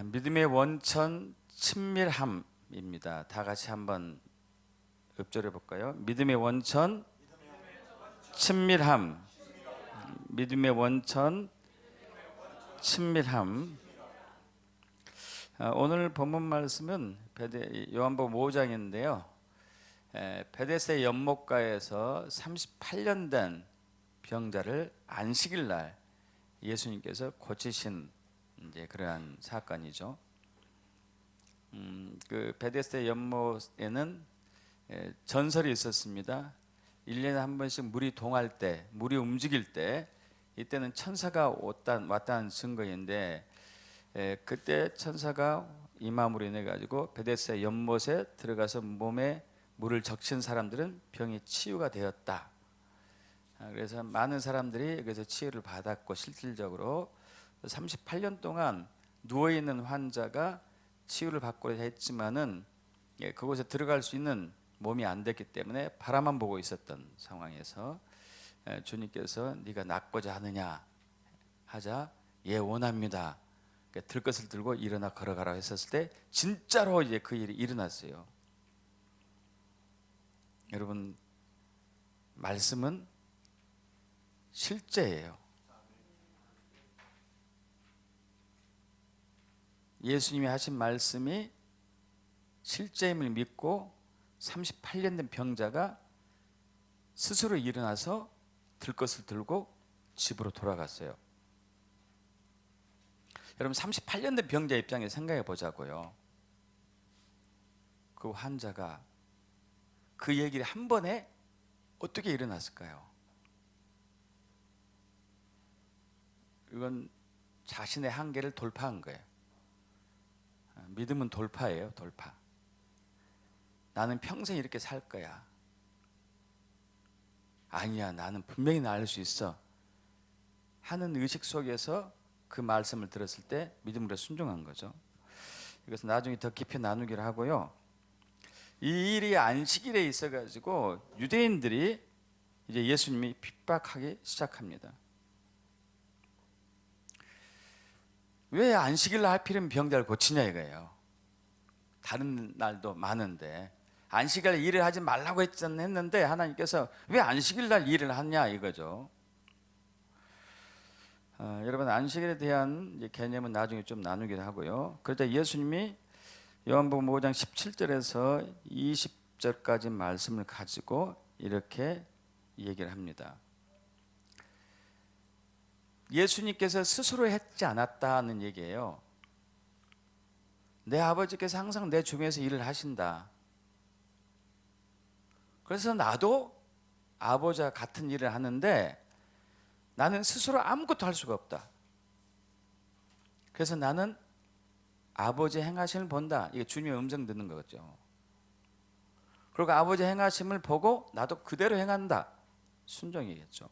믿음의 원천 친밀함입니다. 다 같이 한번 읊조려 볼까요? 믿음의 원천 친밀함. 믿음의 원천 친밀함. 오늘 본문 말씀은 요한복음 5장인데요. 베데스다 연못가에서 38년 된 병자를 안식일 날 예수님께서 고치신 이제 그러한 사건이죠. 그 베데스다 연못에는 전설이 있었습니다. 1년에 한 번씩 물이 동할 때, 물이 움직일 때, 이때는 천사가 왔다는 증거인데, 그때 천사가 임함으로 인해 가지고 베데스다 연못에 들어가서 몸에 물을 적신 사람들은 병이 치유가 되었다. 그래서 많은 사람들이 여기서 치유를 받았고, 실질적으로 38년 동안 누워있는 환자가 치유를 받고 했지만은 그곳에 들어갈 수 있는 몸이 안 됐기 때문에 바라만 보고 있었던 상황에서 주님께서 네가 낫고자 하느냐 하자, 예 원합니다. 들 것을 들고 일어나 걸어가라 했었을 때 진짜로 이제 그 일이 일어났어요. 여러분, 말씀은 실제예요. 예수님이 하신 말씀이 실제임을 믿고 38년 된 병자가 스스로 일어나서 들 것을 들고 집으로 돌아갔어요. 여러분, 38년 된 병자 입장에서 생각해 보자고요. 그 환자가 그 얘기를 한 번에 어떻게 일어났을까요? 이건 자신의 한계를 돌파한 거예요. 믿음은 돌파예요, 돌파. 나는 평생 이렇게 살 거야. 아니야, 나는 분명히 나을 수 있어 하는 의식 속에서 그 말씀을 들었을 때 믿음으로 순종한 거죠. 이것은 나중에 더 깊이 나누기로 하고요. 이 일이 안식일에 있어가지고 유대인들이 이제 예수님이 핍박하기 시작합니다. 왜 안식일 날 하필이면 병자를 고치냐 이거예요. 다른 날도 많은데 안식일 날 일을 하지 말라고 했는데 하나님께서 왜 안식일 날 일을 하냐 이거죠. 여러분, 안식일에 대한 개념은 나중에 좀 나누기도 하고요. 그러자 예수님이 요한복음 5장 17절에서 20절까지 말씀을 가지고 이렇게 얘기를 합니다. 예수님께서 스스로 했지 않았다는 얘기예요. 내 아버지께서 항상 내 중에서 일을 하신다. 그래서 나도 아버지와 같은 일을 하는데 나는 스스로 아무것도 할 수가 없다. 그래서 나는 아버지의 행하심을 본다. 이게 주님의 음성 듣는 거죠. 그리고 아버지의 행하심을 보고 나도 그대로 행한다. 순종이겠죠.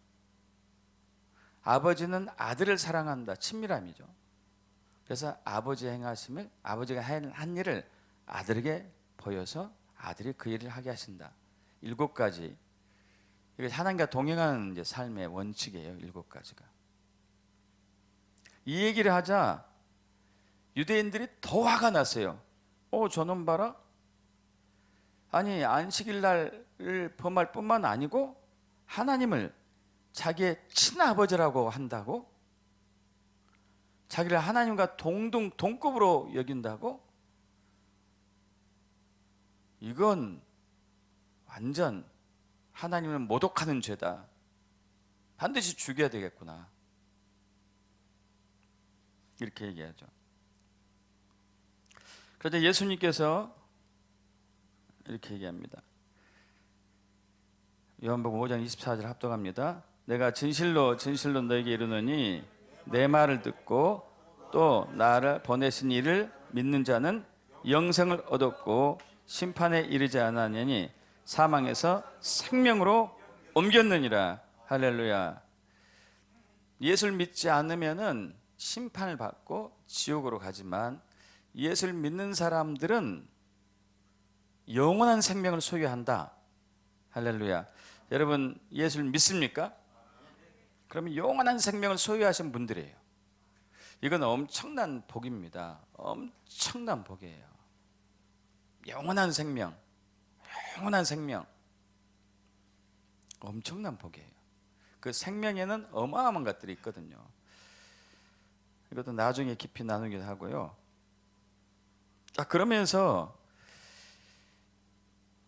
아버지는 아들을 사랑한다. 친밀함이죠. 그래서 아버지의 행하심을, 아버지가 한 일을 아들에게 보여서 아들이 그 일을 하게 하신다. 7가지. 이게 하나님과 동행하는 이제 삶의 원칙이에요. 7가지가. 이 얘기를 하자 유대인들이 더 화가 났어요. 저놈 봐라. 아니, 안식일 날을 범할 뿐만 아니고 하나님을 자기의 친아버지라고 한다고? 자기를 하나님과 동급으로 여긴다고? 이건 완전 하나님을 모독하는 죄다. 반드시 죽여야 되겠구나. 이렇게 얘기하죠. 그런데 예수님께서 이렇게 얘기합니다. 요한복음 5장 24절 합독합니다. 내가 진실로 진실로 너에게 이르노니 내 말을 듣고 또 나를 보내신 이를 믿는 자는 영생을 얻었고 심판에 이르지 않았느니 사망에서 생명으로 옮겼느니라. 할렐루야. 예수를 믿지 않으면은 심판을 받고 지옥으로 가지만 예수를 믿는 사람들은 영원한 생명을 소유한다. 할렐루야. 여러분, 예수를 믿습니까? 그러면 영원한 생명을 소유하신 분들이에요. 이건 엄청난 복입니다. 엄청난 복이에요. 영원한 생명, 영원한 생명, 엄청난 복이에요. 그 생명에는 어마어마한 것들이 있거든요. 이것도 나중에 깊이 나누기도 하고요. 자, 그러면서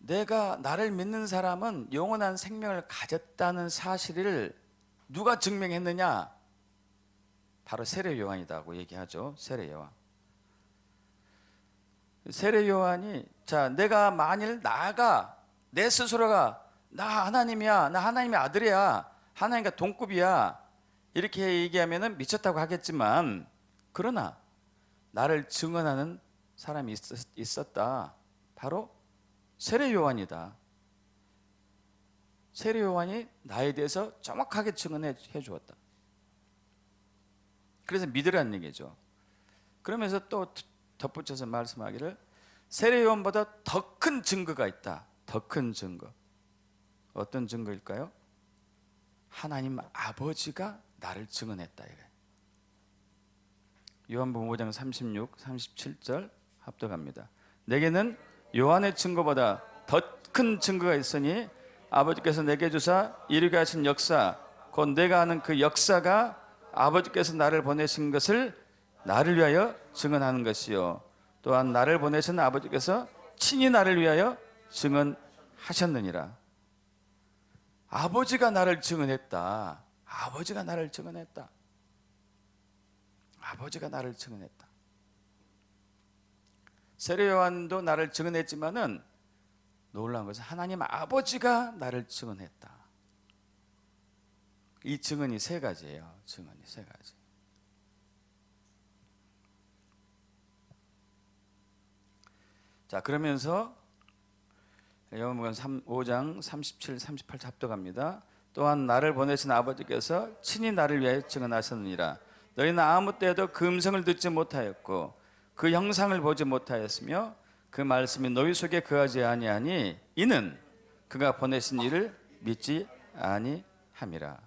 내가 나를 믿는 사람은 영원한 생명을 가졌다는 사실을 누가 증명했느냐? 바로 세례 요한이라고 얘기하죠. 세례 요한. 세례 요한이, 자, 내가 만일 나가 내 스스로가 나 하나님이야, 나 하나님의 아들이야, 하나님과 동급이야 이렇게 얘기하면은 미쳤다고 하겠지만, 그러나 나를 증언하는 사람이 있었다. 바로 세례 요한이다. 세례 요한이 나에 대해서 정확하게 증언해 주었다. 그래서 믿으라는 얘기죠. 그러면서 또 덧붙여서 말씀하기를 세례 요한보다 더 큰 증거가 있다. 더 큰 증거. 어떤 증거일까요? 하나님 아버지가 나를 증언했다. 요한복음 5장 36, 37절 합독합니다. 내게는 요한의 증거보다 더 큰 증거가 있으니 아버지께서 내게 주사 이루게 하신 역사, 곧 내가 아는 그 역사가 아버지께서 나를 보내신 것을 나를 위하여 증언하는 것이요, 또한 나를 보내신 아버지께서 친히 나를 위하여 증언하셨느니라. 아버지가 나를 증언했다. 아버지가 나를 증언했다. 아버지가 나를 증언했다. 세례 요한도 나를 증언했지만은 놀라운 것은 하나님 아버지가 나를 증언했다. 이 증언이 세 가지예요. 증언이 세 가지. 자, 그러면서 요한복음 5장 37, 38 합독합니다. 또한 나를 보내신 아버지께서 친히 나를 위하여 증언하셨느니라. 너희는 아무 때에도 그 음성을 듣지 못하였고 그 형상을 보지 못하였으며 그 말씀이 너희 속에 거하지 아니하니 이는 그가 보내신 이를 믿지 아니함이라.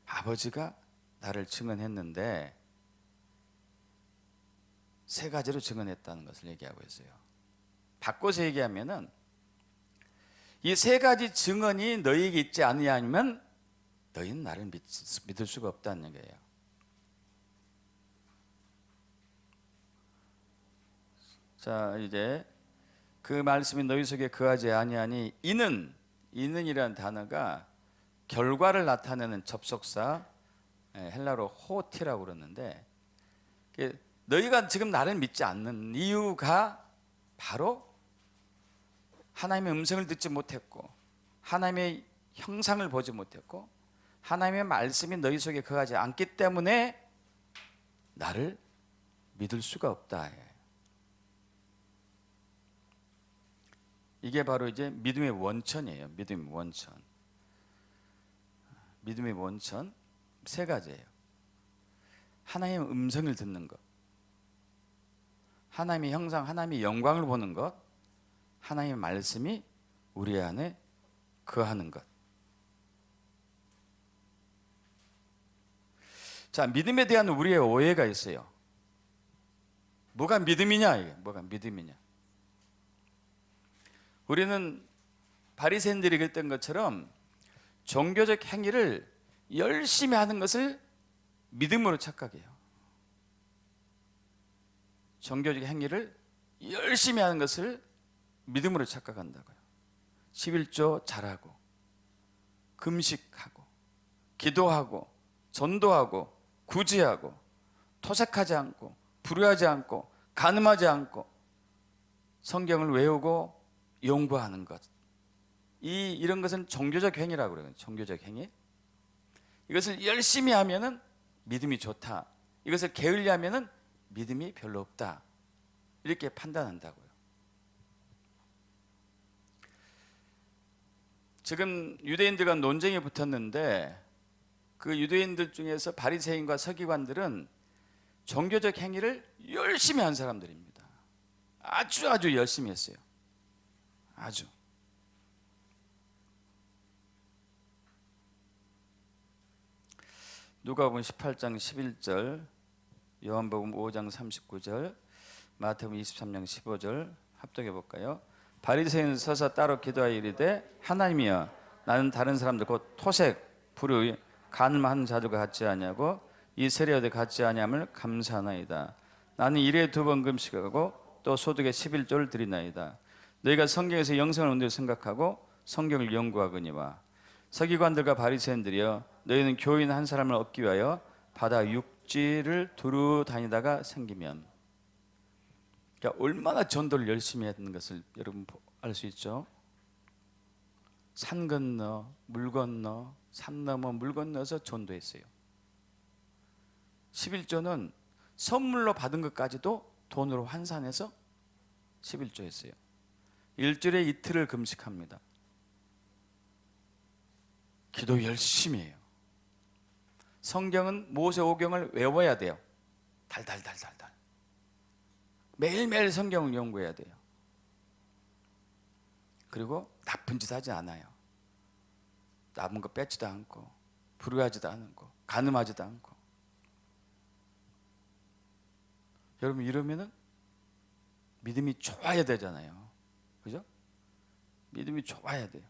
아버지가 나를 증언했는데 세 가지로 증언했다는 것을 얘기하고 있어요. 바꿔서 얘기하면은 이 세 가지 증언이 너희에게 있지 아니하면 너희는 나를 믿을 수가 없다는 거예요. 자, 이제 그 말씀이 너희 속에 거하지 아니하니 이는이라는 단어가 결과를 나타내는 접속사, 헬라로 호티라고 그러는데, 너희가 지금 나를 믿지 않는 이유가 바로 하나님의 음성을 듣지 못했고 하나님의 형상을 보지 못했고 하나님의 말씀이 너희 속에 거하지 않기 때문에 나를 믿을 수가 없다. 이게 바로 이제 믿음의 원천이에요. 믿음의 원천. 믿음의 원천 세 가지예요. 하나님의 음성을 듣는 것, 하나님의 형상, 하나님의 영광을 보는 것, 하나님의 말씀이 우리 안에 거하는 것. 자, 믿음에 대한 우리의 오해가 있어요. 뭐가 믿음이냐? 이게 뭐가 믿음이냐? 우리는 바리새인들이 그랬던 것처럼 종교적 행위를 열심히 하는 것을 믿음으로 착각해요. 종교적 행위를 열심히 하는 것을 믿음으로 착각한다고요. 11조 잘하고 금식하고 기도하고 전도하고 구제하고 토색하지 않고 불효하지 않고 간음하지 않고 성경을 외우고 연구하는 것, 이런 것은 종교적 행위라고 그래요. 종교적 행위. 이것을 열심히 하면은 믿음이 좋다. 이것을 게을리 하면은 믿음이 별로 없다. 이렇게 판단한다고요. 지금 유대인들과 논쟁이 붙었는데 그 유대인들 중에서 바리새인과 서기관들은 종교적 행위를 열심히 한 사람들입니다. 아주 열심히 했어요. 아주. 누가복음 18장 11절, 요한복음 5장 39절, 마태복음 23장 15절 합독해 볼까요? 바리새인 서서 따로 기도하여 이르되 하나님이여 나는 다른 사람들 곧 토색, 불의, 간음하는 자들과 같지 아니하고 이 세례요들 같지 아니함을 감사하나이다. 나는 일에 2번 금식하고 또 소득의 11조를 드리나이다. 너희가 성경에서 영생을 얻는 줄 생각하고 성경을 연구하거니와 서기관들과 바리새인들이여 너희는 교인 한 사람을 얻기 위하여 바다 육지를 두루 다니다가 생기면, 그러니까 얼마나 전도를 열심히 했는 것을 여러분 알 수 있죠. 산 건너 물 건너 산 넘어 물 건너서 전도했어요. 11조는 선물로 받은 것까지도 돈으로 환산해서 11조 했어요. 일주일에 이틀을 금식합니다. 기도 열심히 해요. 성경은 모세오경을 외워야 돼요. 달달달달달. 매일매일 성경을 연구해야 돼요. 그리고 나쁜 짓 하지 않아요. 남은 거 뺏지도 않고 불의하지도 않고 간음하지도 않고. 여러분 이러면은 믿음이 좋아야 되잖아요. 그죠? 믿음이 좋아야 돼요.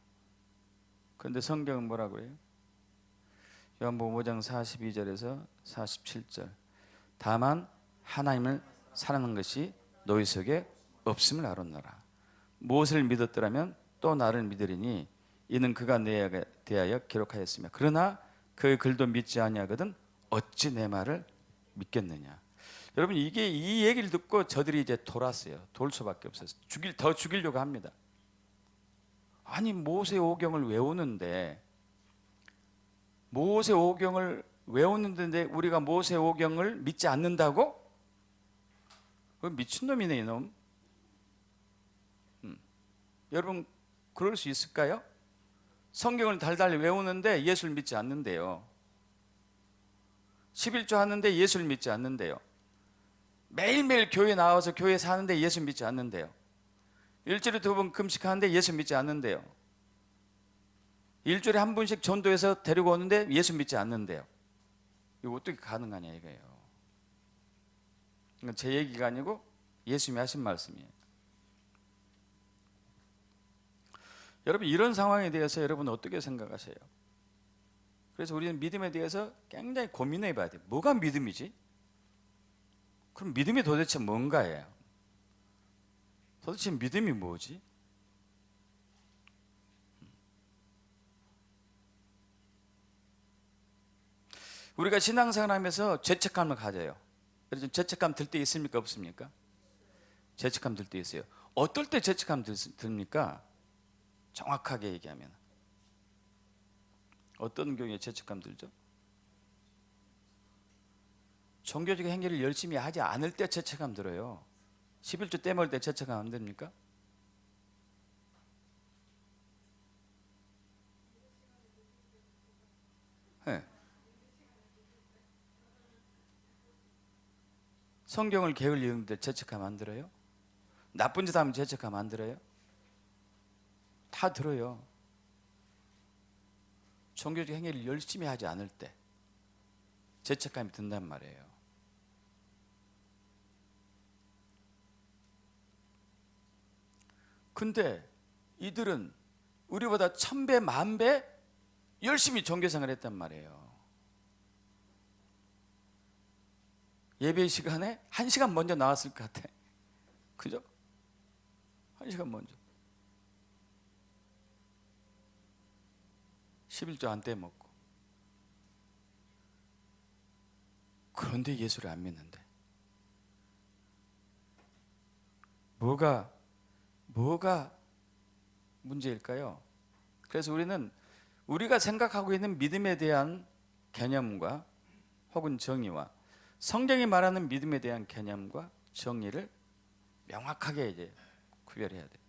그런데 성경은 뭐라고 해요? 요한복음 5장 42절에서 47절. 다만 하나님을 사랑하는 것이 너희 속에 없음을 알았노라. 무엇을 믿었더라면 또 나를 믿으리니 이는 그가 내게 대하여 기록하였으며 그러나 그의 글도 믿지 아니하거든 어찌 내 말을 믿겠느냐. 여러분 이게 이 얘기를 듣고 저들이 이제 돌았어요. 돌 수밖에 없었어요. 더 죽이려고 합니다. 아니 모세오경을 외우는데 우리가 모세오경을 믿지 않는다고? 그 미친놈이네 이놈. 여러분 그럴 수 있을까요? 성경을 달달 외우는데 예수를 믿지 않는데요. 11조 하는데 예수를 믿지 않는데요. 매일매일 교회 나와서 교회 사는데 예수 믿지 않는데요. 일주일에 2번 금식하는데 예수 믿지 않는데요. 일주일에 한 분씩 전도해서 데리고 오는데 예수 믿지 않는데요. 이거 어떻게 가능하냐 이거예요. 이건 제 얘기가 아니고 예수님이 하신 말씀이에요. 여러분 이런 상황에 대해서 여러분 어떻게 생각하세요? 그래서 우리는 믿음에 대해서 굉장히 고민해 봐야 돼요. 뭐가 믿음이지? 그럼 믿음이 도대체 뭔가예요? 도대체 믿음이 뭐지? 우리가 신앙생활하면서 죄책감을 가져요. 그래서 죄책감 들 때 있습니까? 없습니까? 죄책감 들 때 있어요. 어떨 때 죄책감 듭니까? 정확하게 얘기하면 어떤 경우에 죄책감 들죠? 종교적 행위를 열심히 하지 않을 때 죄책감 들어요. 11조 떼먹을 때 죄책감 안 듭니까? 네. 성경을 게을리 읽는데 죄책감 안 들어요? 나쁜 짓 하면 죄책감 안 들어요? 다 들어요. 종교적 행위를 열심히 하지 않을 때 죄책감이 든단 말이에요. 근데 이들은 우리보다 1000배, 10,000배 열심히 종교생활을 했단 말이에요. 예배 시간에 1시간 먼저 나왔을 것 같아. 그죠? 1시간 먼저. 11조 안 떼먹고. 그런데 예수를 안 믿는데. 뭐가 문제일까요? 그래서 우리가 생각하고 있는 믿음에 대한 개념과 혹은 정의와 성경이 말하는 믿음에 대한 개념과 정의를 명확하게 이제 구별해야 돼요.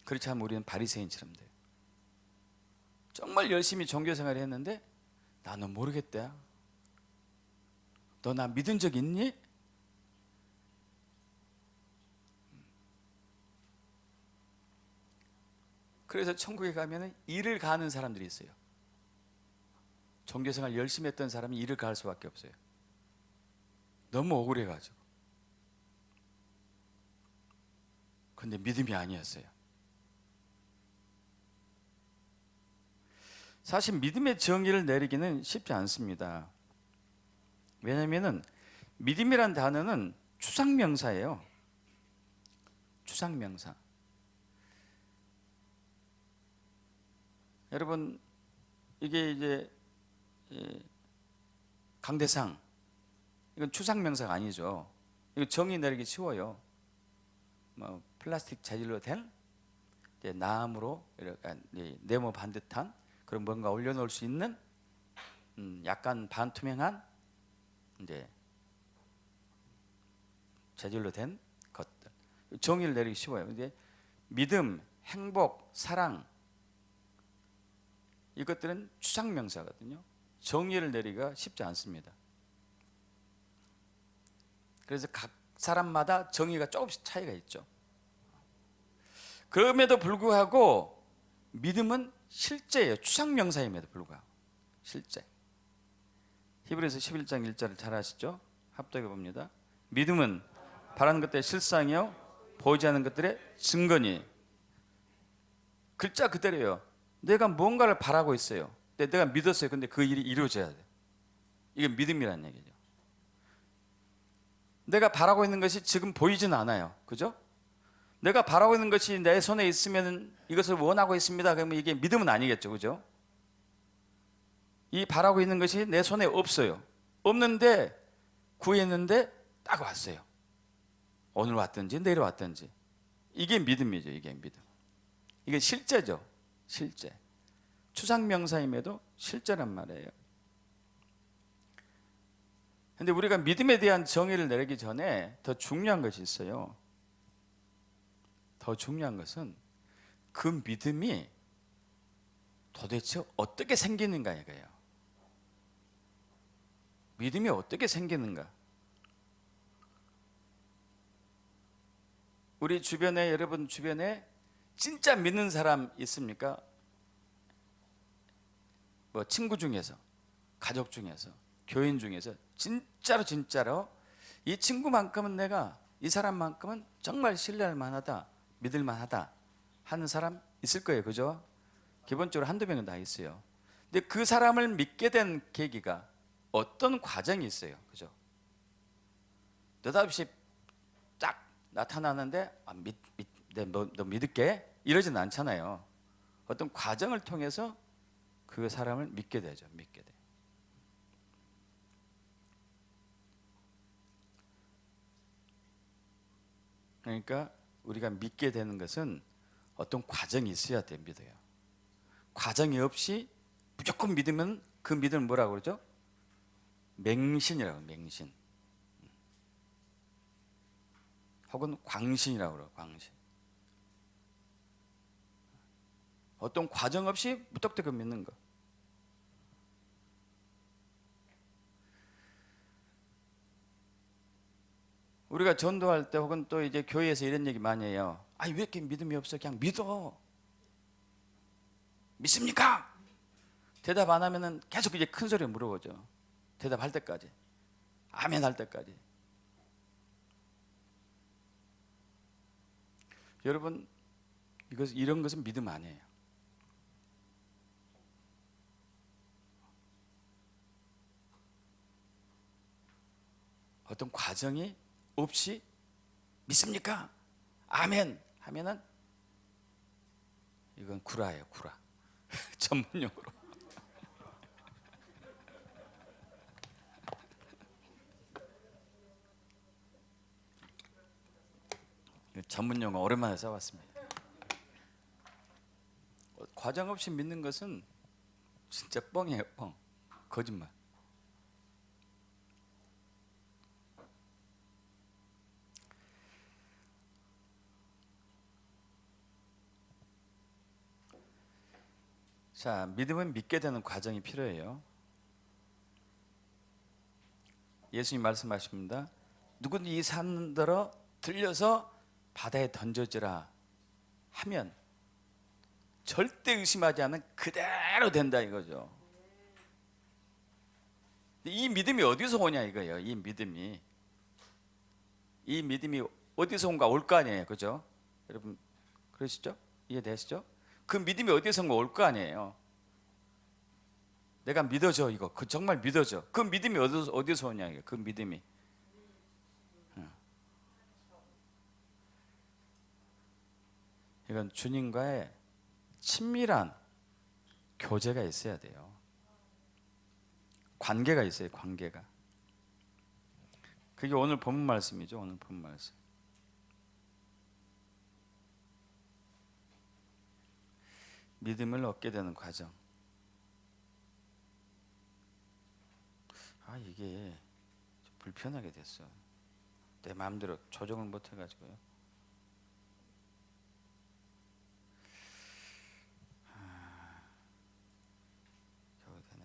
그렇지 않으면 우리는 바리새인처럼 돼요. 정말 열심히 종교생활을 했는데 나는 모르겠다. 너 나 믿은 적 있니? 그래서 천국에 가면 일을 가하는 사람들이 있어요. 종교생활 열심히 했던 사람이 이를 가할 수밖에 없어요. 너무 억울해가지고. 근데 믿음이 아니었어요. 사실 믿음의 정의를 내리기는 쉽지 않습니다. 왜냐하면 믿음이란 단어는 추상명사예요. 추상명사. 여러분, 이게 이제 강대상, 이건 추상명사가 아니죠. 이거 정의 내리기 쉬워요. 뭐 플라스틱 재질로 된 나무로 이렇게 네모 반듯한 그런 뭔가 올려놓을 수 있는 약간 반투명한 이제 재질로 된 것들. 정의를 내리기 쉬워요. 근데 믿음, 행복, 사랑 이것들은 추상명사거든요. 정의를 내리기가 쉽지 않습니다. 그래서 각 사람마다 정의가 조금씩 차이가 있죠. 그럼에도 불구하고 믿음은 실제예요. 추상명사임에도 불구하고 실제. 히브리서 11장 1절을 잘 아시죠? 합독해 봅니다. 믿음은 바라는 것들의 실상이요 보이지 않는 것들의 증거니. 글자 그대로예요. 내가 뭔가를 바라고 있어요. 근데 내가 믿었어요. 근데 그 일이 이루어져야 돼요. 이게 믿음이라는 얘기죠. 내가 바라고 있는 것이 지금 보이진 않아요. 그죠? 내가 바라고 있는 것이 내 손에 있으면 이것을 원하고 있습니다. 그러면 이게 믿음은 아니겠죠. 그죠? 이 바라고 있는 것이 내 손에 없어요. 없는데 구했는데 딱 왔어요. 오늘 왔든지 내일 왔든지. 이게 믿음이죠. 이게 믿음. 이게 실제죠. 실제. 추상명사임에도 실제란 말이에요. 근데 우리가 믿음에 대한 정의를 내리기 전에 더 중요한 것이 있어요. 더 중요한 것은 그 믿음이 도대체 어떻게 생기는가 이거예요. 믿음이 어떻게 생기는가. 우리 주변에, 여러분 주변에 진짜 믿는 사람 있습니까? 뭐 친구 중에서, 가족 중에서, 교인 중에서 진짜로 이 친구만큼은 내가, 이 사람만큼은 정말 신뢰할 만하다, 믿을 만하다 하는 사람 있을 거예요. 그죠? 기본적으로 한두 명은 다 있어요. 근데 그 사람을 믿게 된 계기가 어떤 과정이 있어요. 그죠? 느닷없이 딱 나타나는데 너 믿을게 이러진 않잖아요. 어떤 과정을 통해서 그 사람을 믿게 되죠. 믿게 돼. 그러니까 우리가 믿게 되는 것은 어떤 과정이 있어야 돼. 믿어요. 과정이 없이 무조건 믿으면 그 믿음을 뭐라고 그러죠? 맹신이라고. 맹신. 혹은 광신이라고 그래요. 광신. 어떤 과정 없이 무턱대고 믿는 거. 우리가 전도할 때 혹은 또 이제 교회에서 이런 얘기 많이 해요. 아니 왜 이렇게 믿음이 없어? 그냥 믿어. 믿습니까? 대답 안 하면은 계속 이제 큰 소리로 물어보죠. 대답할 때까지. 아멘 할 때까지. 여러분, 이런 것은 믿음 아니에요. 어떤 과정이 없이 믿습니까? 아멘 하면은 이건 구라예요. 구라. 전문용어로. 전문용어 오랜만에 써봤습니다. 과정 없이 믿는 것은 진짜 뻥이에요. 뻥. 거짓말. 자, 믿음은 믿게 되는 과정이 필요해요. 예수님 말씀하십니다. 누구든지 이 산들어 들려서 바다에 던져지라 하면 절대 의심하지 않는 그대로 된다 이거죠. 이 믿음이 어디서 오냐 이거예요. 이 믿음이 어디서 온가 올 거 아니에요, 그죠? 여러분 그러시죠? 이해되시죠? 그 믿음이 어디서 올 거 아니에요. 내가 믿어져 이거, 그 정말 믿어져. 그 믿음이 어디서 오냐 이거, 그 믿음이. 이건 주님과의 친밀한 교제가 있어야 돼요. 관계가 있어요, 관계가. 그게 오늘 본문 말씀이죠, 오늘 본문 말씀. 믿음을 얻게 되는 과정. 이게 좀 불편하게 됐어. 내 마음대로 조정을 못 해가지고요. 겨우 되네.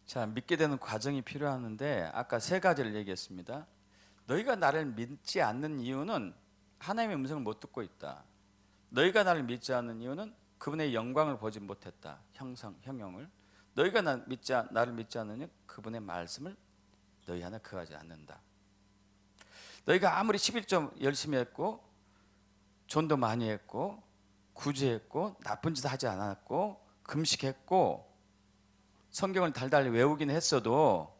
자, 믿게 되는 과정이 필요하는데 아까 세 가지를 얘기했습니다. 너희가 나를 믿지 않는 이유는 하나님의 음성을 못 듣고 있다. 너희가 나를 믿지 않는 이유는 그분의 영광을 보지 못했다. 형용을. 너희가 나를 믿지 않느냐? 그분의 말씀을 너희 안에 거하지 않는다. 너희가 아무리 11점 열심히 했고 전도 많이 했고 구제했고 나쁜 짓 하지 않았고 금식했고 성경을 달달이 외우긴 했어도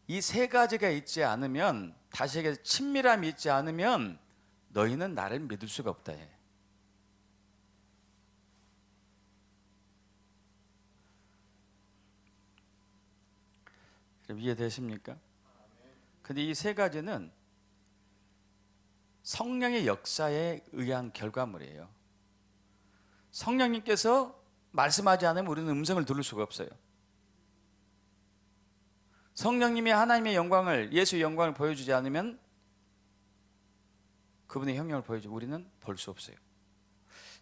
이 세 가지가 있지 않으면, 다시 얘기해서 친밀함이 있지 않으면 너희는 나를 믿을 수가 없다. 이해되십니까? 근데 이 세 가지는 성령의 역사에 의한 결과물이에요. 성령님께서 말씀하지 않으면 우리는 음성을 들을 수가 없어요. 성령님이 하나님의 영광을, 예수의 영광을 보여주지 않으면 그분의 형용을 보여주고 우리는 볼 수 없어요.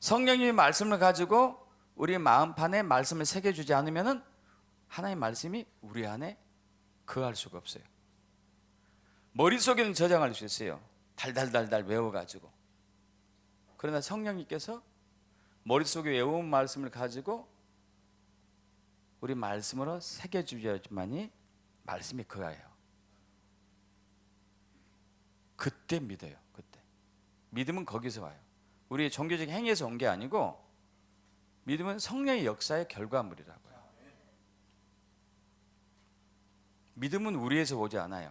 성령님의 말씀을 가지고 우리 마음판에 말씀을 새겨주지 않으면 하나님의 말씀이 우리 안에 거할 수가 없어요. 머릿속에는 저장할 수 있어요. 달달달달 외워가지고. 그러나 성령님께서 머릿속에 외운 말씀을 가지고 우리 말씀으로 새겨주셔야만이 말씀이 거해요. 그때 믿어요. 그때 믿음은 거기서 와요. 우리의 종교적 행위에서 온 게 아니고 믿음은 성령의 역사의 결과물이라고요. 믿음은 우리에서 오지 않아요.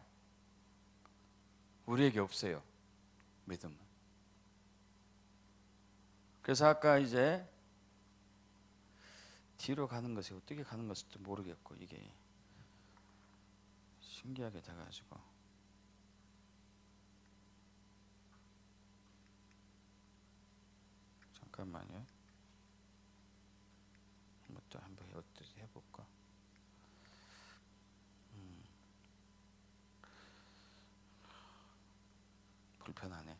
우리에게 없어요, 믿음은. 그래서 아까 이제 뒤로 가는 것이 어떻게 가는 것인지 모르겠고 이게 신기하게 돼가지고 잠깐만요. 또 한번 어떻게 해볼까? 불편하네.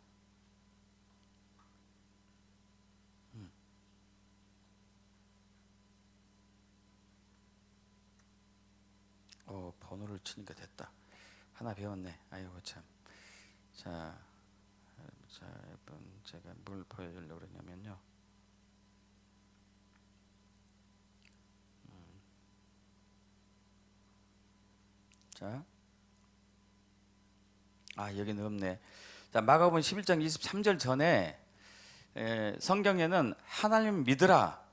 번호를 치니까 됐다. 하나 배웠네. 아이고 참. 자, 여러분 제가 뭘 보여주려고 그러냐면요. 자, 여기는 없네. 자, 마가복음 11장 23절 전에 성경에는 하나님 믿으라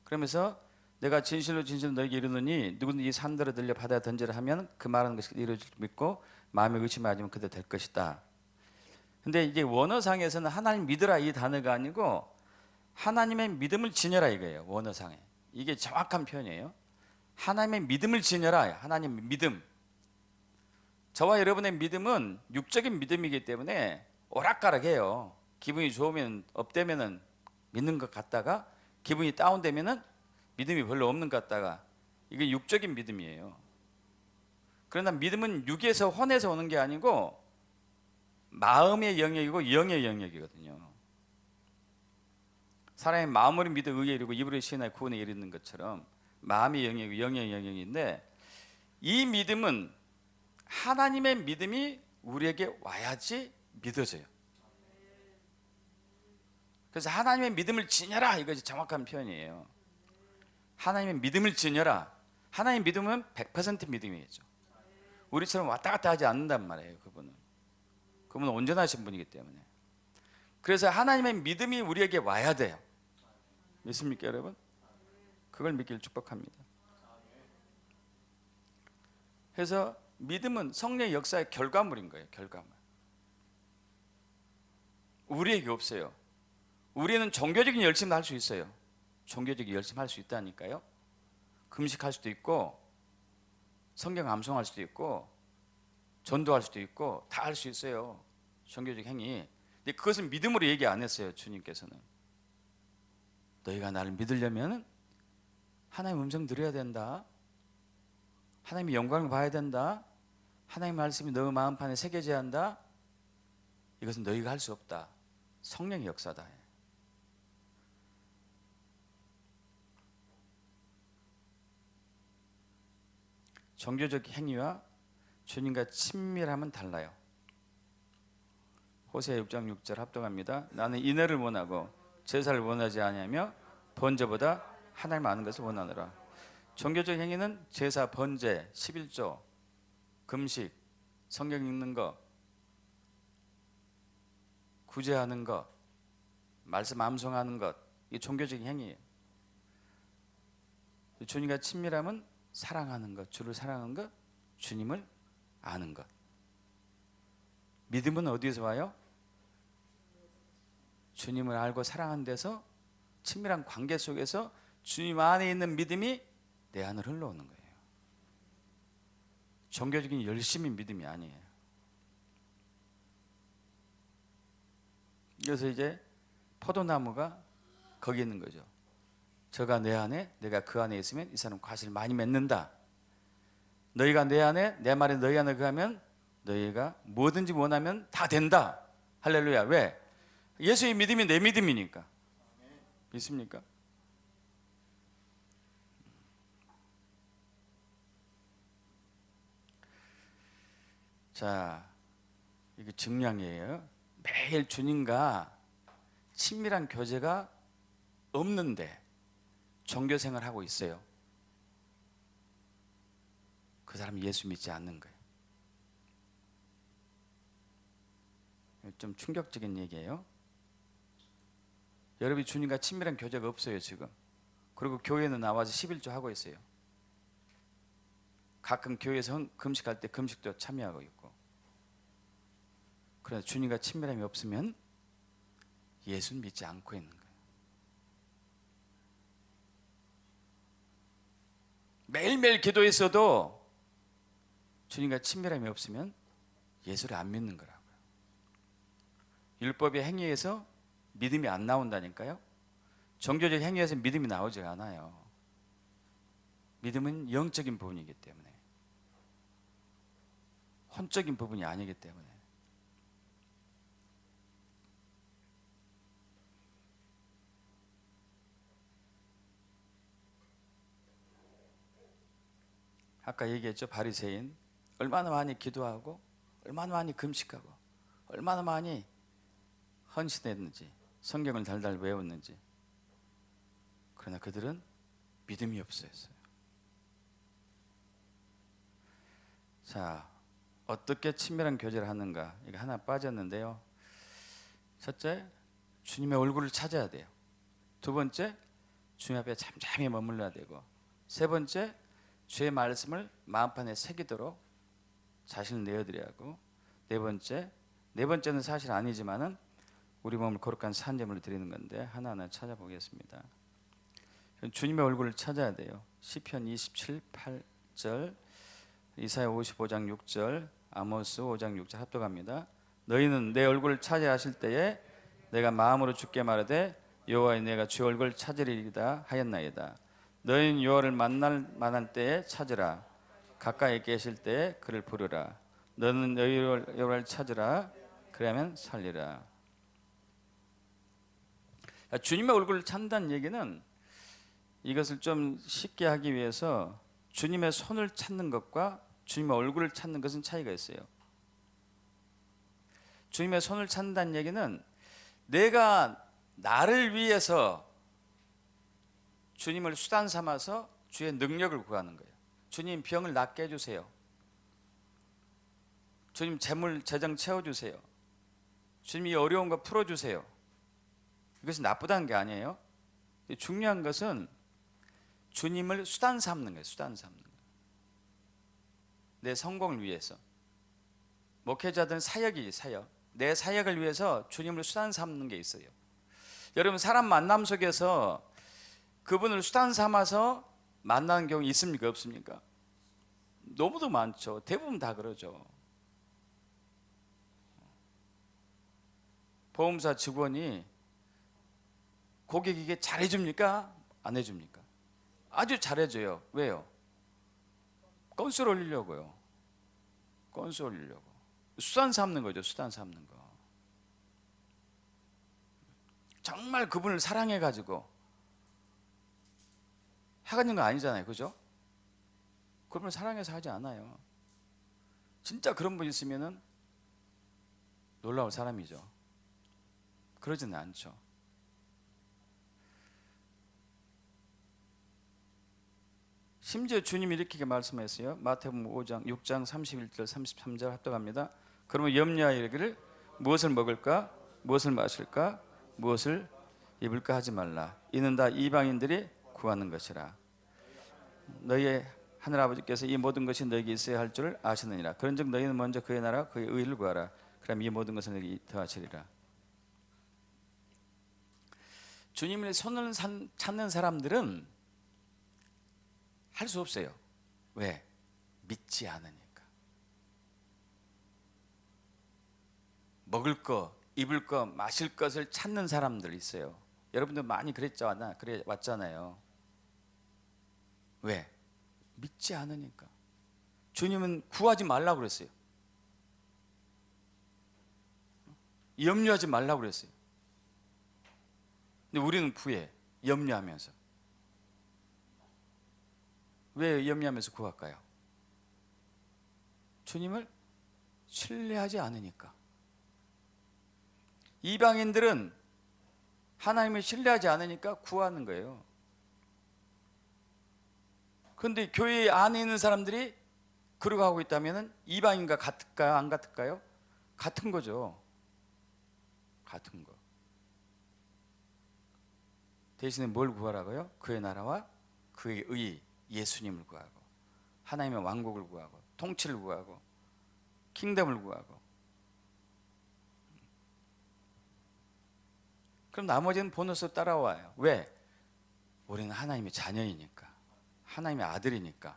그러면서 내가 진실로 너에게 이르노니 누구든지 이 산들을 들려 바다에 던지라 하면 그 말하는 것이 이루어질 줄 믿고 마음에 의심하지 않으면 그대로 될 것이다. 근데 이게 원어상에서는 하나님 믿으라 이 단어가 아니고 하나님의 믿음을 지녀라 이거예요. 원어상에. 이게 정확한 표현이에요. 하나님의 믿음을 지녀라. 하나님의 믿음. 저와 여러분의 믿음은 육적인 믿음이기 때문에 오락가락해요. 기분이 좋으면 업되면은 믿는 것 같다가 기분이 다운되면은 믿음이 별로 없는 것 같다가, 이게 육적인 믿음이에요. 그러나 믿음은 육에서 혼에서 오는 게 아니고 마음의 영역이고 영의 영역이거든요. 사람이 마음으로 믿어 의에 이르고 입으로 시인하여 구원에 이르는 것처럼 마음의 영역이고 영의 영역인데, 이 믿음은 하나님의 믿음이 우리에게 와야지 믿어져요. 그래서 하나님의 믿음을 지녀라, 이것이 정확한 표현이에요. 하나님의 믿음을 지녀라. 하나님 믿음은 100% 믿음이겠죠. 우리처럼 왔다 갔다 하지 않는단 말이에요. 그분은 온전하신 분이기 때문에. 그래서 하나님의 믿음이 우리에게 와야 돼요. 믿습니까 여러분? 그걸 믿기를 축복합니다. 그래서 믿음은 성령의 역사의 결과물인 거예요. 결과물. 우리에게 없어요. 우리는 종교적인 열심을 할 수 있어요. 종교적인 열심 할 수 있다니까요. 금식할 수도 있고, 성경 암송할 수도 있고, 전도할 수도 있고, 다 할 수 있어요. 종교적 행위. 근데 그것은 믿음으로 얘기 안 했어요. 주님께서는. 너희가 나를 믿으려면 하나님의 음성 들어야 된다. 하나님의 영광을 봐야 된다. 하나님의 말씀이 너 마음판에 새겨져야 한다. 이것은 너희가 할 수 없다. 성령의 역사다. 종교적 행위와 주님과 친밀함은 달라요. 호세아 6장 6절 합독합니다. 나는 인애를 원하고 제사를 원하지 아니하며 번제보다 하나님 아는 것을 원하노라. 종교적 행위는 제사, 번제, 11조, 금식, 성경 읽는 것, 구제하는 것, 말씀 암송하는 것, 이게 종교적인 행위예요. 주님과 친밀함은 사랑하는 것, 주를 사랑하는 것, 주님을 아는 것. 믿음은 어디에서 와요? 주님을 알고 사랑하는 데서, 친밀한 관계 속에서 주님 안에 있는 믿음이 내 안으로 흘러오는 거예요. 종교적인 열심인 믿음이 아니에요. 그래서 이제 포도나무가 거기 있는 거죠. 저가 내 안에, 내가 그 안에 있으면 이 사람 과실을 많이 맺는다. 너희가 내 안에, 내 말이 너희 안에 거하면 너희가 뭐든지 원하면 다 된다. 할렐루야. 왜? 예수의 믿음이 내 믿음이니까. 믿습니까? 자, 이게 증량이에요. 매일 주님과 친밀한 교제가 없는데 종교생활을 하고 있어요. 그 사람이 예수 믿지 않는 거예요. 좀 충격적인 얘기예요. 여러분이 주님과 친밀한 교제가 없어요 지금. 그리고 교회는 나와서 11조 하고 있어요. 가끔 교회에서 금식할 때 금식도 참여하고 있고. 그래서 주님과 친밀함이 없으면 예수는 믿지 않고 있는 거예요. 매일매일 기도했어도 주님과 친밀함이 없으면 예수를 안 믿는 거라고요. 율법의 행위에서 믿음이 안 나온다니까요. 종교적 행위에서 믿음이 나오지 않아요. 믿음은 영적인 부분이기 때문에, 혼적인 부분이 아니기 때문에. 아까 얘기했죠. 바리새인 얼마나 많이 기도하고 얼마나 많이 금식하고 얼마나 많이 헌신했는지, 성경을 달달 외웠는지. 그러나 그들은 믿음이 없었어요. 자, 어떻게 친밀한 교제를 하는가? 이게 하나 빠졌는데요. 첫째, 주님의 얼굴을 찾아야 돼요. 두 번째, 주님 앞에 잠잠히 머물러야 되고, 세 번째, 주의 말씀을 마음판에 새기도록 자신을 내어드려야 하고, 네 번째는 사실 아니지만은 우리 몸을 거룩한 산제물로 드리는 건데 하나하나 찾아보겠습니다. 주님의 얼굴을 찾아야 돼요. 시편 27, 8절, 이사야 55장 6절, 아모스 5장 6절 합독합니다. 너희는 내 얼굴을 찾아야 하실 때에 내가 마음으로 주께 말하되 여호와여 내가 주의 얼굴을 찾으리이다 하였나이다. 너희는 여호와를 만날 만한 때에 찾으라. 가까이 계실 때에 그를 부르라. 너는 여호와를 찾으라. 그러면 살리라. 주님의 얼굴을 찾는다는 얘기는, 이것을 좀 쉽게 하기 위해서 주님의 손을 찾는 것과 주님의 얼굴을 찾는 것은 차이가 있어요. 주님의 손을 찾는다는 얘기는 내가 나를 위해서 주님을 수단 삼아서 주의 능력을 구하는 거예요. 주님 병을 낫게 해주세요. 주님 재물 재정 채워주세요. 주님 이 어려운 거 풀어주세요. 이것이 나쁘다는 게 아니에요. 중요한 것은 주님을 수단 삼는 거예요. 수단 삼는 거예요. 내 성공을 위해서. 목회자들은 사역이 사역. 내 사역을 위해서 주님을 수단 삼는 게 있어요. 여러분 사람 만남 속에서 그분을 수단 삼아서 만나는 경우 있습니까? 없습니까? 너무도 많죠. 대부분 다 그러죠. 보험사 직원이 고객에게 잘해줍니까? 안 해줍니까? 아주 잘해줘요. 왜요? 건수를 올리려고요. 건수 올리려고. 수단 삼는 거죠. 수단 삼는 거. 정말 그분을 사랑해가지고 하는 거 아니잖아요. 그죠? 그분을 사랑해서 하지 않아요. 진짜 그런 분 있으면은 놀라울 사람이죠. 그러지는 않죠. 심지어 주님이 이렇게 말씀했어요. 마태복음 5장 6장 31절 33절 합독합니다. 그러면 염려하여 이르기를 무엇을 먹을까 무엇을 마실까 무엇을 입을까 하지 말라. 이는 다 이방인들이 구하는 것이라. 너희의 하늘아버지께서 이 모든 것이 너희에게 있어야 할 줄 아시느니라. 그런즉 너희는 먼저 그의 나라 그의 의를 구하라. 그럼 이 모든 것을 너희에게 더하시리라. 주님의 손을 찾는 사람들은 할 수 없어요. 왜? 믿지 않으니까. 먹을 거, 입을 거, 마실 것을 찾는 사람들 있어요. 여러분들 많이 그랬잖아. 그래 왔잖아요. 왜? 믿지 않으니까. 주님은 구하지 말라고 그랬어요. 염려하지 말라고 그랬어요. 근데 우리는 구해. 염려하면서. 왜 염려하면서 구할까요? 주님을 신뢰하지 않으니까. 이방인들은 하나님을 신뢰하지 않으니까 구하는 거예요. 그런데 교회 안에 있는 사람들이 그러고 하고 있다면 이방인과 같을까요? 안 같을까요? 같은 거죠. 같은 거. 대신에 뭘 구하라고요? 그의 나라와 그의 의, 예수님을 구하고 하나님의 왕국을 구하고 통치를 구하고 킹덤을 구하고. 그럼 나머지는 보너스 따라와요. 왜? 우리는 하나님의 자녀이니까. 하나님의 아들이니까.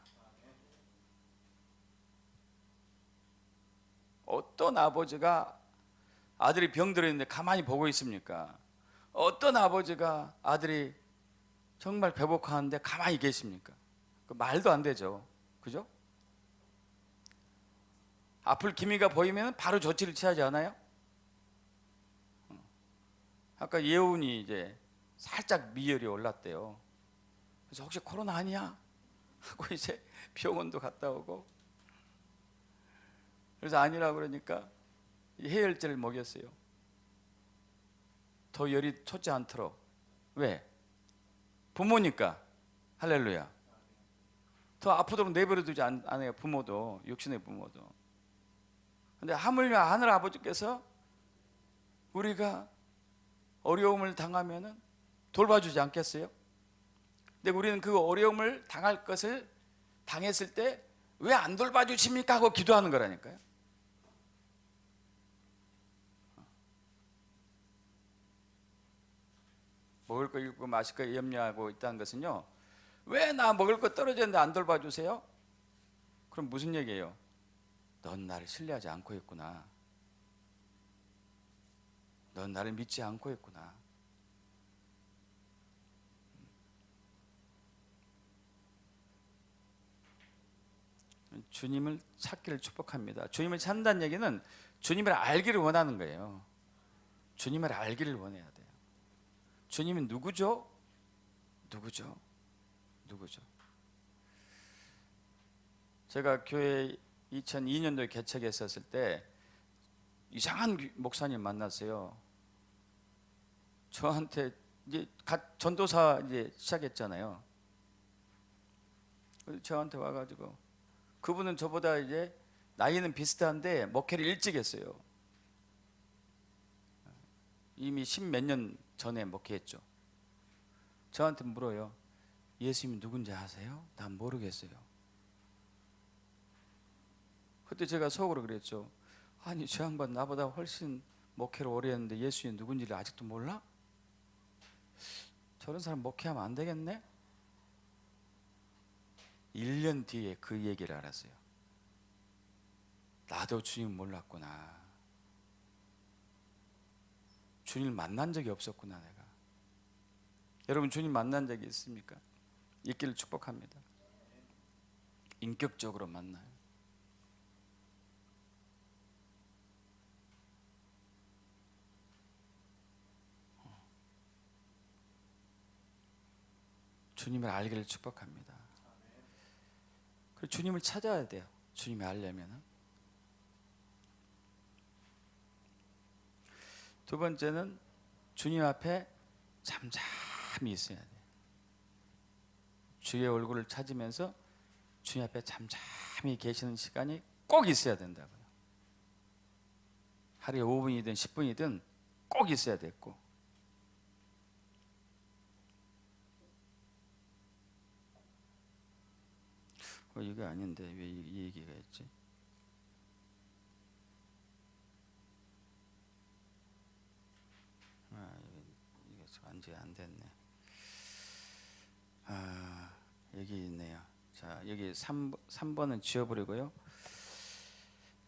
어떤 아버지가 아들이 병들었는데 가만히 보고 있습니까? 어떤 아버지가 아들이 정말 배고파하는데 가만히 계십니까? 말도 안 되죠. 그죠? 아플 기미가 보이면 바로 조치를 취하지 않아요? 아까 예훈이 이제 살짝 미열이 올랐대요. 그래서 혹시 코로나 아니야? 하고 이제 병원도 갔다 오고. 그래서 아니라고 그러니까 해열제를 먹였어요. 더 열이 솟지 않도록. 왜? 부모니까. 할렐루야. 더 아프도록 내버려 두지 않아요. 부모도. 육신의 부모도. 근데 하물며 하늘 아버지께서 우리가 어려움을 당하면은 돌봐주지 않겠어요? 근데 우리는 그 어려움을 당할 것을 당했을 때 왜 안 돌봐주십니까? 하고 기도하는 거라니까요. 먹을 거 입고 마실 거 염려하고 있다는 것은요, 왜 나 먹을 거 떨어졌는데 안 돌봐주세요? 그럼 무슨 얘기예요? 넌 나를 신뢰하지 않고 있구나. 넌 나를 믿지 않고 있구나. 주님을 찾기를 축복합니다. 주님을 찾는다는 얘기는 주님을 알기를 원하는 거예요. 주님을 알기를 원해야 돼요. 주님은 누구죠? 누구죠? 누구죠? 제가 교회 2002년도에 개척했었을 때 이상한 목사님 만났어요. 저한테 이제 전도사 이제 시작했잖아요. 저한테 와가지고 그분은 저보다 이제 나이는 비슷한데 목회를 일찍 했어요. 이미 10몇 년 전에 목회했죠. 저한테 물어요. 예수님이 누군지 아세요? 난 모르겠어요. 그때 제가 속으로 그랬죠. 아니 저 양반 나보다 훨씬 목회를 오래 했는데 예수님이 누군지를 아직도 몰라? 저런 사람 목회하면 안 되겠네? 1년 뒤에 그 얘기를 알았어요. 나도 주님 몰랐구나. 주님 만난 적이 없었구나 내가. 여러분 주님 만난 적이 있습니까? 있기를 축복합니다. 인격적으로 만나요. 주님을 알기를 축복합니다. 그리고 주님을 찾아야 돼요. 주님을 알려면. 두 번째는 주님 앞에 잠잠히 있어야 돼요. 주의 얼굴을 찾으면서 주님 앞에 잠잠히 계시는 시간이 꼭 있어야 된다고요. 하루에 5분이든 10분이든 꼭 있어야 됐고, 이게 아닌데 왜 이 얘기가 있지? 이게 완전히 안 됐네. 여기 있네요. 자, 여기 3번은 지워버리고요.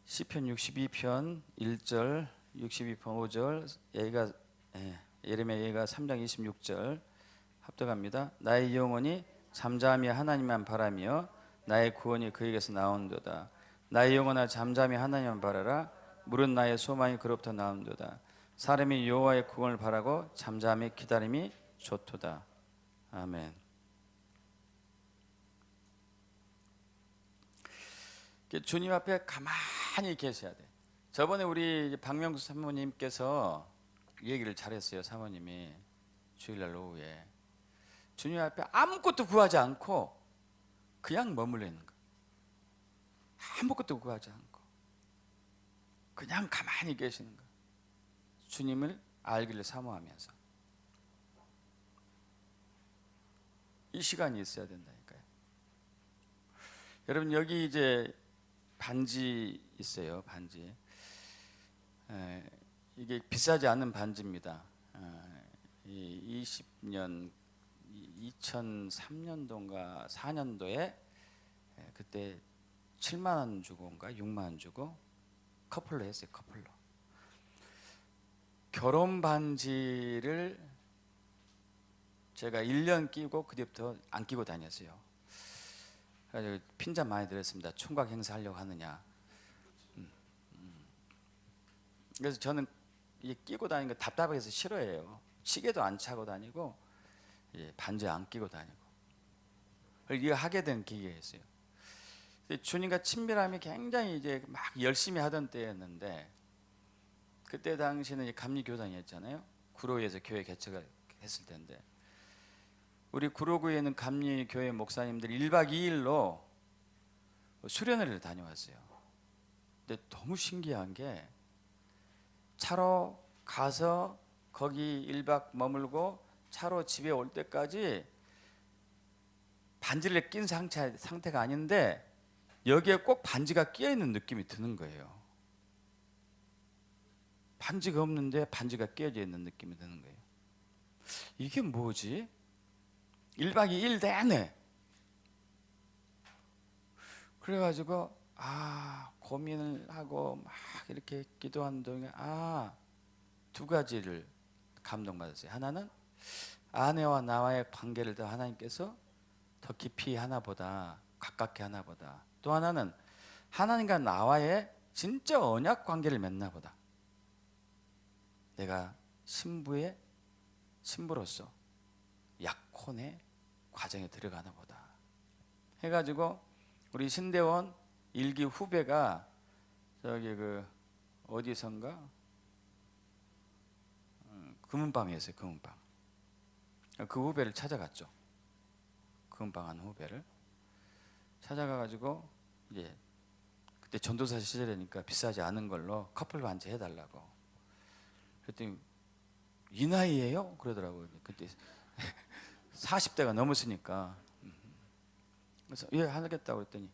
시편 62편 1절, 62편 5절, 예레미야 얘가 3장 26절 합독합니다. 나의 영혼이 잠잠히 하나님만 바라며 나의 구원이 그에게서 나온도다. 나의 영혼아 잠잠히 하나님만 바라라. 물은 나의 소망이 그로부터 나온도다. 사람이 여호와의 구원을 바라고 잠잠히 기다림이 좋도다. 아멘. 주님 앞에 가만히 계셔야 돼. 저번에 우리 박명수 사모님께서 얘기를 잘했어요. 사모님이 주일날 오후에 주님 앞에 아무것도 구하지 않고 그냥 머물러 있는 거. 아무것도 구하지 않고 그냥 가만히 계시는 거. 주님을 알기를 사모하면서 이 시간이 있어야 된다니까요. 여러분 여기 이제 반지 있어요. 반지. 이게 비싸지 않은 반지입니다. 20년 2003년도인가 4년도에 그때 7만 원 주고인가 6만 원 주고 커플로 했어요. 커플로. 결혼 반지를 제가 1년 끼고 그때부터 안 끼고 다녔어요. 그래서 핀잔 많이 들었습니다. 총각 행사하려고 하느냐. 그래서 저는 이게 끼고 다니는 거 답답해서 싫어해요. 시계도 안 차고 다니고 반지 안 끼고 다니고. 이거 하게 된 계기였어요. 주님과 친밀함이 굉장히 이제 막 열심히 하던 때였는데 그때 당시는 감리교단이었잖아요. 구로에서 교회 개척을 했을 텐데 우리 구로구에 있는 감리교회 목사님들이 1박 2일로 수련회를 다녀왔어요. 근데 너무 신기한 게 차로 가서 거기 1박 머물고 차로 집에 올 때까지 반지를 낀 상태가 아닌데 여기에 꼭 반지가 끼어 있는 느낌이 드는 거예요. 반지가 없는데 반지가 끼어져 있는 느낌이 드는 거예요. 이게 뭐지? 1박 2일 내내. 그래가지고 고민을 하고 막 이렇게 기도하는 동안에 두 가지를 감동받았어요. 하나는 아내와 나와의 관계를 더 하나님께서 더 깊이 하나보다 가깝게 하나보다, 또 하나는 하나님과 나와의 진짜 언약 관계를 맺나 보다. 내가 신부로서 약혼의 과정에 들어가나 보다 해가지고 우리 신대원 1기 후배가 저기 어디선가 금은방이었어요. 금은방. 그 후배를 찾아갔죠. 금은방 한 후배를 찾아가가지고 이제 그때 전도사 시절이니까 비싸지 않은 걸로 커플 반지 해달라고. 그랬더니 이 나이에요? 그러더라고요. 그때 40대가 넘었으니까. 그래서 예, 하겠다고 그랬더니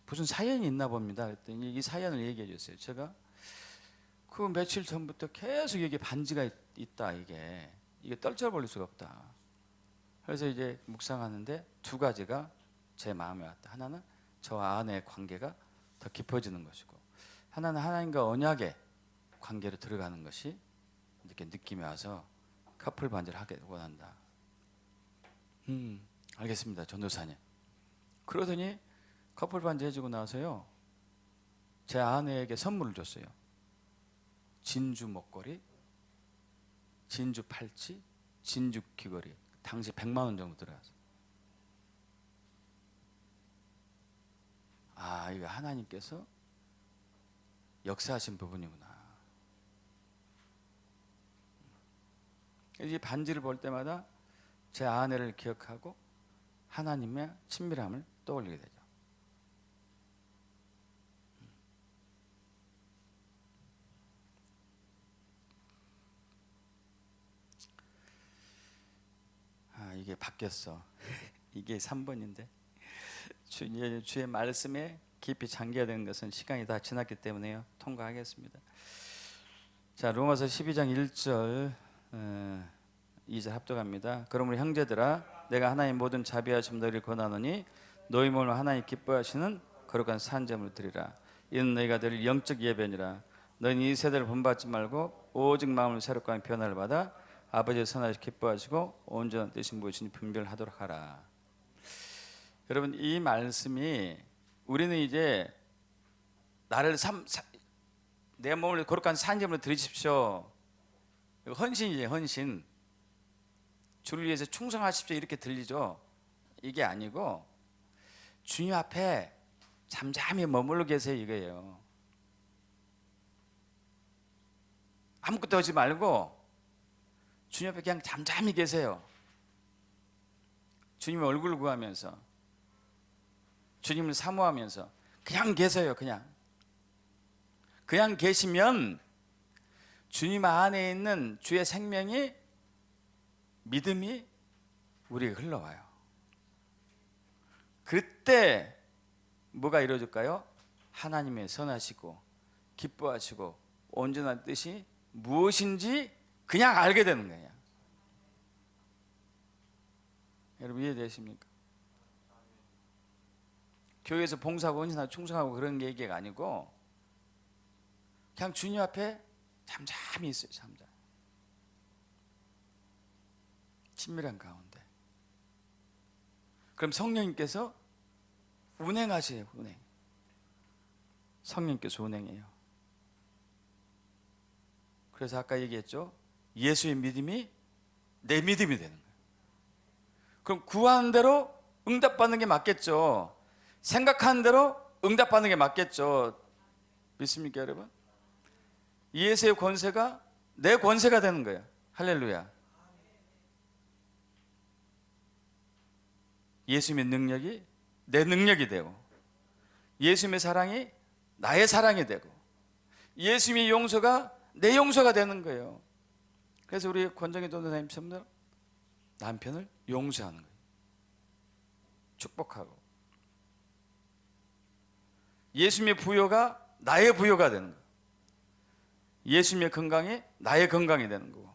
무슨 사연이 있나 봅니다. 그랬더니 이 사연을 얘기해 줬어요. 제가 그 며칠 전부터 계속 여기 반지가 있다. 이게 떨쳐버릴 수가 없다. 그래서 이제 묵상하는데 두 가지가 제 마음에 왔다. 하나는 저와 아내의 관계가 더 깊어지는 것이고, 하나는 하나님과 언약의 관계로 들어가는 것이 이렇게 느낌이 와서 커플 반지를 하게 원한다. 알겠습니다, 전도사님. 그러더니 커플 반지 해주고 나서요, 제 아내에게 선물을 줬어요. 진주 목걸이, 진주 팔찌, 진주 귀걸이. 당시 100만 원 정도 들어갔어요. 아, 이거 하나님께서 역사하신 부분이구나. 이 반지를 볼 때마다 제 아내를 기억하고 하나님의 친밀함을 떠올리게 되죠. 아, 이게 바뀌었어. 이게 3번인데 주의 말씀에 깊이 잠겨야 되는 것은 시간이 다 지났기 때문에요. 통과하겠습니다. 자, 로마서 12장 1절 2절 합독합니다. 그러므로 형제들아, 내가 하나님 모든 자비하심 너희를 권하노니 너희 몸을 하나님 기뻐하시는 거룩한 산점을 드리라. 이는 너희가 드릴 영적 예배니라. 너희는 이 세대를 본받지 말고 오직 마음을 새롭게 하는 변화를 받아 아버지의 선하시 기뻐하시고 온전한 뜻이 무엇인지 분별하도록 하라. 여러분, 이 말씀이 우리는 이제 내 몸을 거룩한 산점으로 드리십시오. 헌신이에요, 헌신. 주를 위해서 충성하십시오 이렇게 들리죠. 이게 아니고 주님 앞에 잠잠히 머물러 계세요, 이거예요. 아무것도 하지 말고 주님 앞에 그냥 잠잠히 계세요. 주님의 얼굴을 구하면서, 주님을 사모하면서 그냥 계세요. 그냥 계시면 주님 안에 있는 주의 생명이, 믿음이 우리에게 흘러와요. 그때 뭐가 이루어질까요? 하나님의 선하시고 기뻐하시고 온전한 뜻이 무엇인지 그냥 알게 되는 거예요. 여러분 이해되십니까? 교회에서 봉사하고 헌신하고 충성하고 그런 얘기가 아니고 그냥 주님 앞에 잠잠히 있어요. 잠잠. 친밀한 가운데. 그럼 성령님께서 운행하세요. 운행. 성령님께서 운행해요. 그래서 아까 얘기했죠. 예수의 믿음이 내 믿음이 되는 거예요. 그럼 구하는 대로 응답받는 게 맞겠죠. 생각하는 대로 응답받는 게 맞겠죠. 믿습니까, 여러분? 예수의 권세가 내 권세가 되는 거예요. 할렐루야. 예수님의 능력이 내 능력이 되고, 예수님의 사랑이 나의 사랑이 되고, 예수님의 용서가 내 용서가 되는 거예요. 그래서 우리 권정희 전도사님처럼 남편을 용서하는 거예요. 축복하고. 예수님의 부요가 나의 부요가 되는 거예요. 예수님의 건강이 나의 건강이 되는 거고,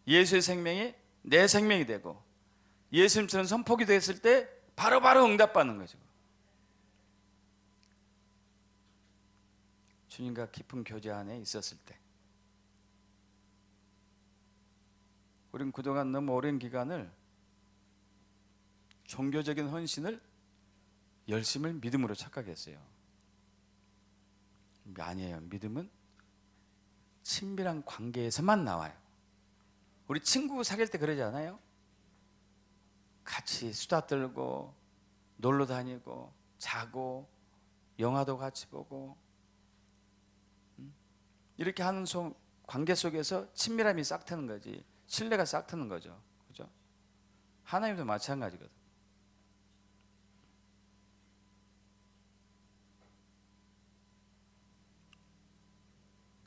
예수의 생명이 내 생명이 되고, 예수님처럼 선포기 됐을 때 바로바로 응답받는 거죠. 주님과 깊은 교제 안에 있었을 때, 우리는 그동안 너무 오랜 기간을 종교적인 헌신을, 열심을 믿음으로 착각했어요. 아니에요. 믿음은 친밀한 관계에서만 나와요. 우리 친구 사귈 때 그러지 않아요? 같이 수다 떨고 놀러 다니고 자고 영화도 같이 보고 이렇게 하는 관계 속에서 친밀함이 싹 트는 거지. 신뢰가 싹 트는 거죠. 그죠? 하나님도 마찬가지거든.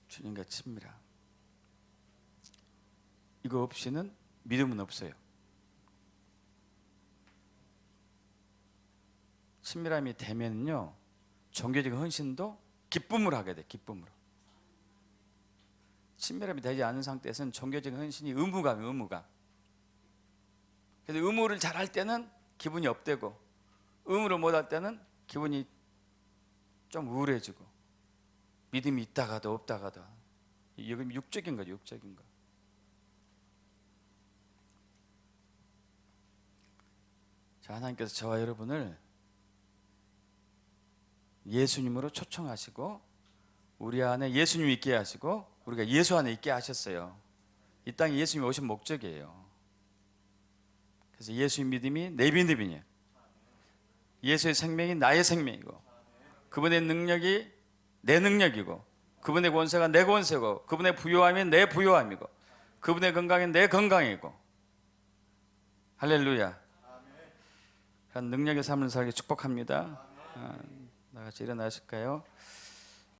주님과 친밀함. 이거 없이는 믿음은 없어요. 친밀함이 되면요, 종교적인 헌신도 기쁨으로 하게 돼. 기쁨으로. 친밀함이 되지 않은 상태에서는 종교적인 헌신이 의무감이에요. 의무감. 그래서 의무를 잘할 때는 기분이 업되고, 의무를 못할 때는 기분이 좀 우울해지고, 믿음이 있다가도 없다가도. 이건 육적인 거죠. 육적인 거. 자, 하나님께서 저와 여러분을 예수님으로 초청하시고, 우리 안에 예수님이 있게 하시고, 우리가 예수 안에 있게 하셨어요. 이 땅에 예수님이 오신 목적이에요. 그래서 예수의 믿음이 내 믿음이냐, 예수의 생명이 나의 생명이고, 그분의 능력이 내 능력이고, 그분의 권세가 내 권세고, 그분의 부요함이 내 부요함이고, 그분의 건강이 내 건강이고. 할렐루야. 그런 능력의 삶을 살기 축복합니다. 다 같이 일어나실까요?